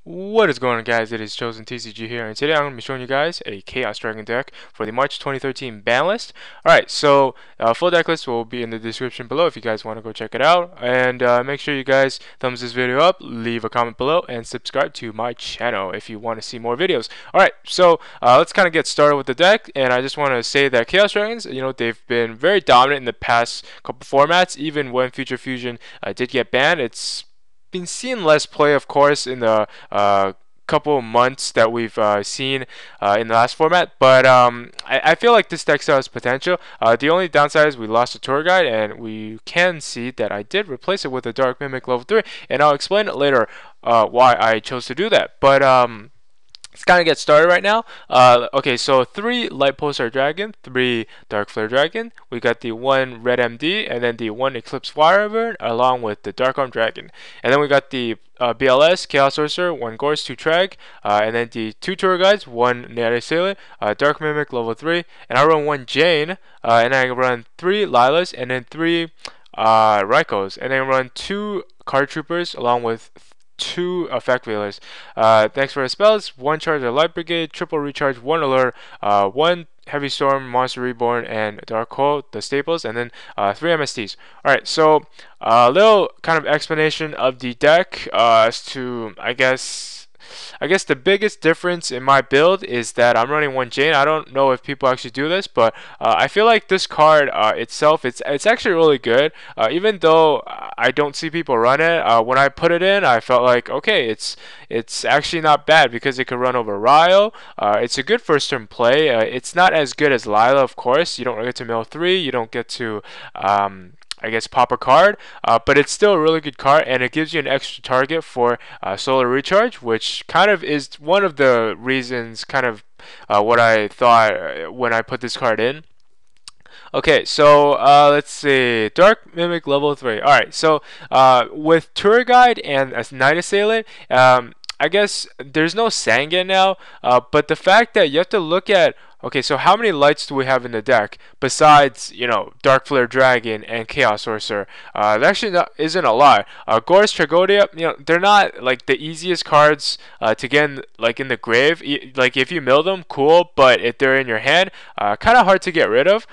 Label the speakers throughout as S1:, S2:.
S1: What is going on, guys? It is Chosen TCG here, and today I'm going to be showing you guys a Chaos Dragon deck for the March 2013 ban list. Alright, so full deck list will be in the description below if you guys want to go check it out. And make sure you guys thumbs this video up, leave a comment below, and subscribe to my channel if you want to see more videos. Alright, so let's kind of get started with the deck, and I just want to say that Chaos Dragons, they've been very dominant in the past couple formats. Even when Future Fusion did get banned, it's been seeing less play, of course, in the couple of months that we've seen in the last format, but I feel like this deck still has potential. The only downside is we lost a tour guide, and we can see that I did replace it with a Dark Mimic Lv3, and I'll explain it later why I chose to do that. But let's kind of get started right now. Okay, so 3 Lightpulsar Dragon, 3 Darkflare Dragon. We got the 1 Red MD, and then the 1 Eclipse Wyvern, along with the Dark Arm Dragon. And then we got the BLS, Chaos Sorcerer, 1 Gorz, 2 Trag, and then the 2 Tour Guides, 1 Assailant, Dark Mimic Lv3, and I run 1 Jain, and I run 3 Lylas, and then 3 Rykos, and then run 2 Card Troopers, along with 2 effect Vielers. Next for the spells, 1 charge of Light Brigade, triple recharge, 1 Allure, 1 Heavy Storm, Monster Reborn, and Dark Hole, the staples, and then 3 MSTs. Alright, so a little kind of explanation of the deck as to, I guess the biggest difference in my build is that I'm running 1 Jain. I don't know if people actually do this, but I feel like this card itself, it's actually really good. Even though I don't see people run it, when I put it in, I felt like, okay, it's actually not bad because it could run over Ryko. It's a good first turn play. It's not as good as Lyla, of course. You don't get to mill 3. You don't get to I guess pop a card, but it's still a really good card, and it gives you an extra target for solar recharge, which kind of is one of the reasons, kind of what I thought when I put this card in. Okay, so let's see, Dark Mimic Lv3. Alright, so with Tour Guide and a Night Assailant, I guess there's no Sangan now, but the fact that you have to look at, okay, so how many lights do we have in the deck besides, Darkflare Dragon and Chaos Sorcerer? That actually isn't a lot. Gorz, Tragoedia, they're not like the easiest cards to get in the grave. Like if you mill them, cool, but if they're in your hand, kind of hard to get rid of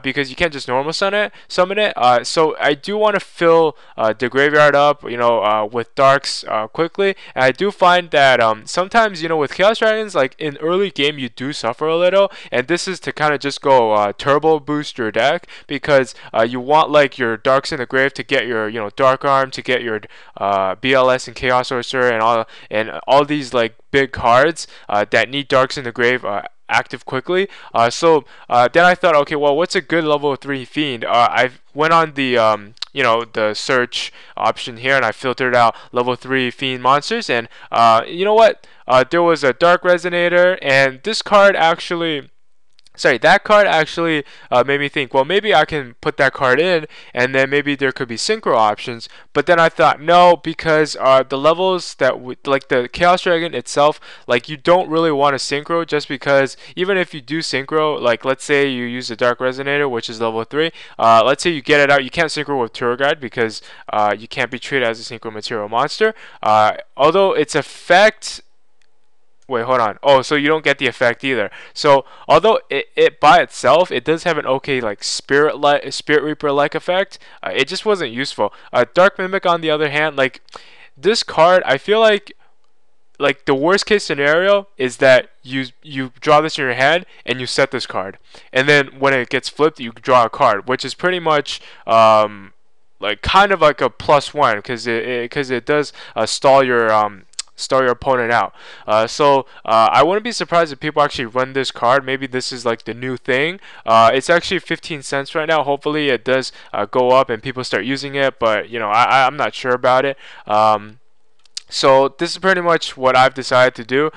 S1: because you can't just normal summon it. So I do want to fill the graveyard up, with darks quickly. And I do find that sometimes, with Chaos Dragons, like in early game, you do suffer a little. And this is to kind of just go turbo boost your deck, because you want like your darks in the grave to get your dark arm, to get your BLS and Chaos Sorcerer and all these like big cards that need darks in the grave active quickly. So then I thought, okay, well, what's a good level 3 fiend? I went on the the search option here, and I filtered out level 3 fiend monsters, and you know what, there was a Dark Resonator, and that card actually made me think, well, maybe I can put that card in, and then maybe there could be synchro options. But then I thought, no, because the levels like the Chaos Dragon itself, like you don't really want to synchro, just because even if you do synchro, like let's say you use the Dark Resonator, which is level 3, let's say you get it out, you can't synchro with Tour Guide because you can't be treated as a synchro material monster. Although its effect, wait, hold on. Oh, so you don't get the effect either. So although it by itself, it does have an okay like Spirit Reaper like effect, it just wasn't useful. Dark Mimic, on the other hand, like this card, I feel like the worst case scenario is that you draw this in your hand and you set this card, and then when it gets flipped, you draw a card, which is pretty much like kind of like a +1, because it does stall your opponent out. So I wouldn't be surprised if people actually run this card. Maybe this is like the new thing. It's actually 15 cents right now. Hopefully it does go up and people start using it, but I'm not sure about it. So this is pretty much what I've decided to do.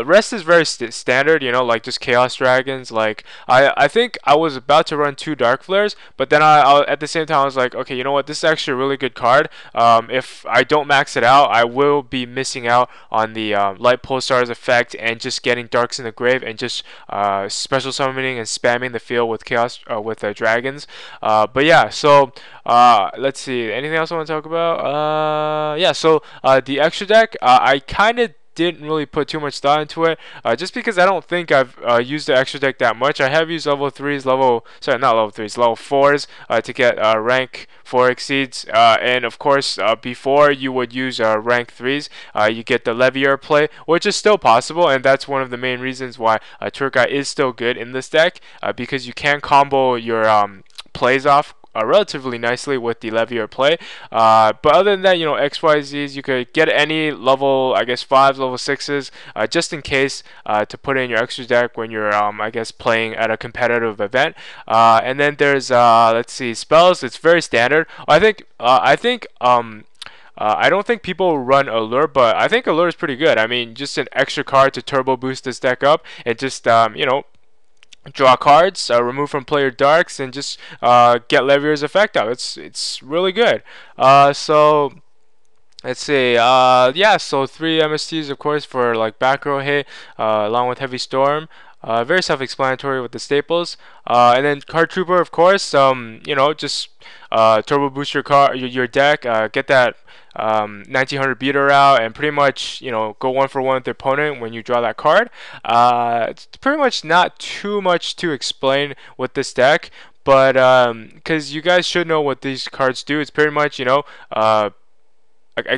S1: Rest is very standard, like just Chaos Dragons. Like I think I was about to run 2 Dark Flares, but then I at the same time I was like, okay, you know what? This is actually a really good card. If I don't max it out, I will be missing out on the Lightpulsar's effect and just getting darks in the grave and just special summoning and spamming the field with dragons. But yeah, so let's see. Anything else I want to talk about? Yeah. So the extra deck, I kind of didn't really put too much thought into it, just because I don't think I've used the extra deck that much. I have used level 3s, not level 3s, level 4s to get rank 4 exceeds, and of course before you would use rank 3s, you get the Leviair play, which is still possible, and that's one of the main reasons why Turkai is still good in this deck, because you can combo your plays off relatively nicely with the Leviair play. But other than that, you know, XYZs, you could get any level, I guess 5s, level 6s, just in case to put in your extra deck when you're, I guess, playing at a competitive event. And then there's, let's see, spells. It's very standard. I don't think people run Allure, but I think Allure is pretty good. I mean, just an extra card to turbo boost this deck up, and just, you know, draw cards, remove from player darks, and just get Leviair's effect out. It's really good. So let's see. Yeah, so 3 MSTs of course for like back row hit, along with Heavy Storm. Very self-explanatory with the staples. And then Card Trooper, of course. You know, just turbo boost your deck, get that 1900 beater out, and pretty much, you know, go 1-for-1 with the opponent when you draw that card. It's pretty much not too much to explain with this deck, but because you guys should know what these cards do. It's pretty much, you know, I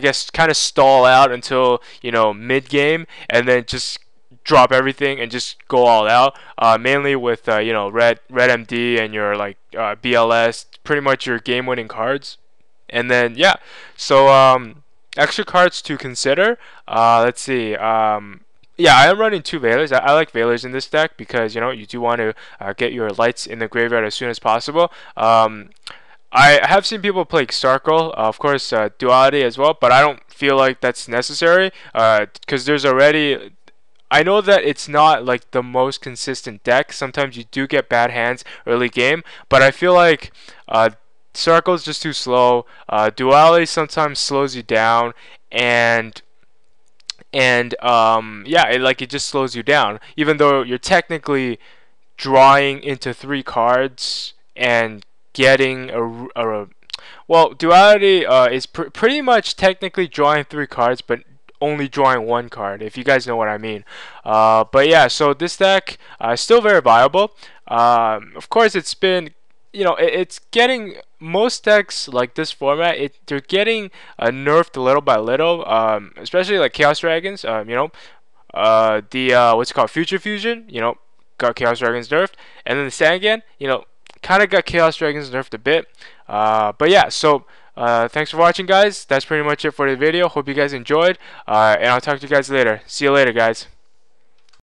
S1: guess kind of stall out until, you know, mid game, and then just drop everything and just go all out, mainly with you know, red MD and your like BLS, pretty much your game winning cards. And then yeah, so extra cards to consider. Let's see. Yeah, I am running 2 Veilers. I like Veilers in this deck because, you know, you do want to get your lights in the graveyard as soon as possible. I have seen people play Starkle, of course, Duality as well, but I don't feel like that's necessary, because there's already, I know that it's not like the most consistent deck. Sometimes you do get bad hands early game, but I feel like Starkle is just too slow. Duality sometimes slows you down, and yeah, it just slows you down, even though you're technically drawing into 3 cards and getting well, Duality is pretty much technically drawing 3 cards, but only drawing 1 card, if you guys know what I mean. But yeah, so this deck is still very viable. Of course, it's been, you know, it's getting, most decks like this format, they're getting nerfed little by little, especially like Chaos Dragons. You know, the what's it called, Future Fusion, you know, got Chaos Dragons nerfed, and then the Sangan, you know, kind of got Chaos Dragons nerfed a bit. But yeah, so thanks for watching, guys. That's pretty much it for the video. Hope you guys enjoyed, and I'll talk to you guys later. See you later, guys.